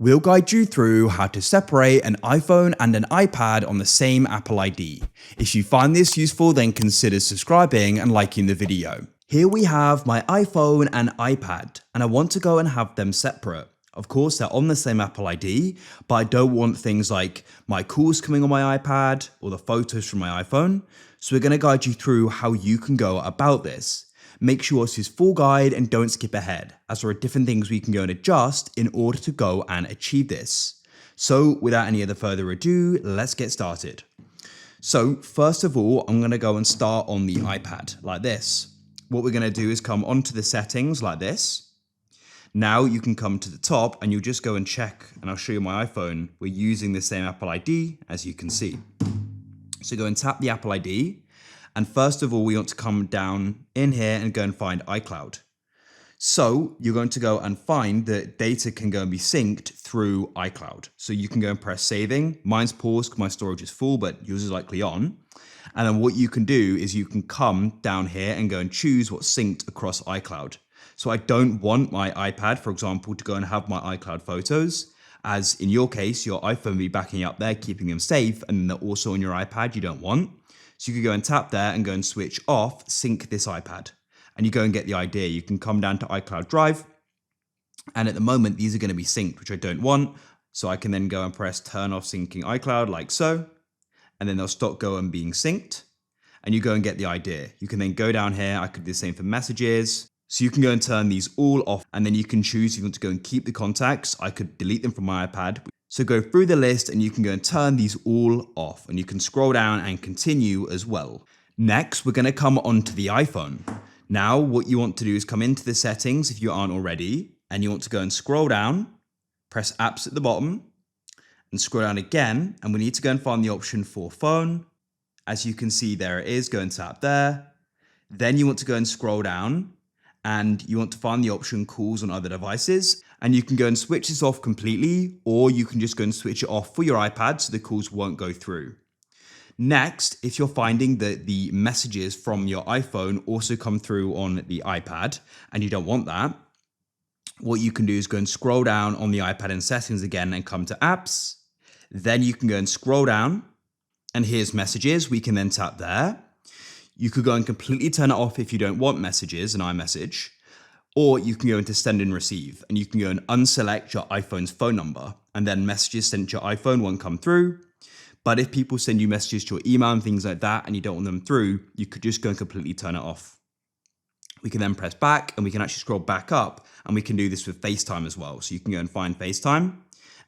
We'll guide you through how to separate an iPhone and an iPad on the same Apple ID. If you find this useful, then consider subscribing and liking the video. Here we have my iPhone and iPad, and I want to go and have them separate. Of course, they're on the same Apple ID, but I don't want things like my calls coming on my iPad or the photos from my iPhone. So we're going to guide you through how you can go about this. Make sure it's this full guide and don't skip ahead, as there are different things we can go and adjust in order to go and achieve this. So without any other further ado, let's get started. So first of all, I'm going to go and start on the iPad like this. What we're going to do is come onto the settings like this. Now you can come to the top and you'll just go and check, and I'll show you my iPhone. We're using the same Apple ID, as you can see. So go and tap the Apple ID. And first of all, we want to come down in here and go and find iCloud. So you're going to go and find that data can go and be synced through iCloud. So you can go and press saving. Mine's paused because my storage is full, but yours is likely on. And then what you can do is you can come down here and go and choose what's synced across iCloud. So I don't want my iPad, for example, to go and have my iCloud photos, as in your case, your iPhone will be backing up there, keeping them safe, and they're also on your iPad you don't want. So you could go and tap there and go and switch off, sync this iPad. And you go and get the idea. You can come down to iCloud Drive. And at the moment, these are going to be synced, which I don't want. So I can then go and press turn off syncing iCloud like so. And then they'll stop going being synced. And you go and get the idea. You can then go down here. I could do the same for messages. So you can go and turn these all off. And then you can choose if you want to go and keep the contacts. I could delete them from my iPad. So go through the list and you can go and turn these all off, and you can scroll down and continue as well. Next, we're going to come onto the iPhone. Now, what you want to do is come into the settings if you aren't already, and you want to go and scroll down, press apps at the bottom, and scroll down again. And we need to go and find the option for phone. As you can see, there it is. Go and tap there. Then you want to go and scroll down, and you want to find the option calls on other devices. And you can go and switch this off completely, or you can just go and switch it off for your iPad so the calls won't go through. Next, if you're finding that the messages from your iPhone also come through on the iPad and you don't want that, what you can do is go and scroll down on the iPad in settings again and come to apps. Then you can go and scroll down, and here's messages. We can then tap there. You could go and completely turn it off if you don't want messages and iMessage. Or you can go into send and receive, and you can go and unselect your iPhone's phone number, and then messages sent to your iPhone won't come through. But if people send you messages to your email and things like that, and you don't want them through, you could just go and completely turn it off. We can then press back, and we can actually scroll back up, and we can do this with FaceTime as well. So you can go and find FaceTime,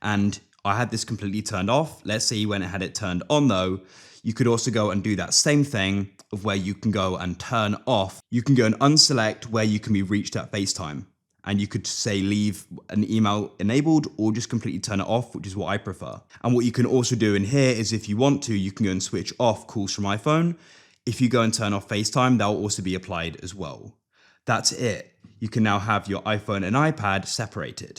and I had this completely turned off. Let's say when I had it turned on though, you could also go and do that same thing of where you can go and turn off. You can go and unselect where you can be reached at FaceTime. And you could say leave an email enabled or just completely turn it off, which is what I prefer. And what you can also do in here is if you want to, you can go and switch off calls from iPhone. If you go and turn off FaceTime, that will also be applied as well. That's it. You can now have your iPhone and iPad separated.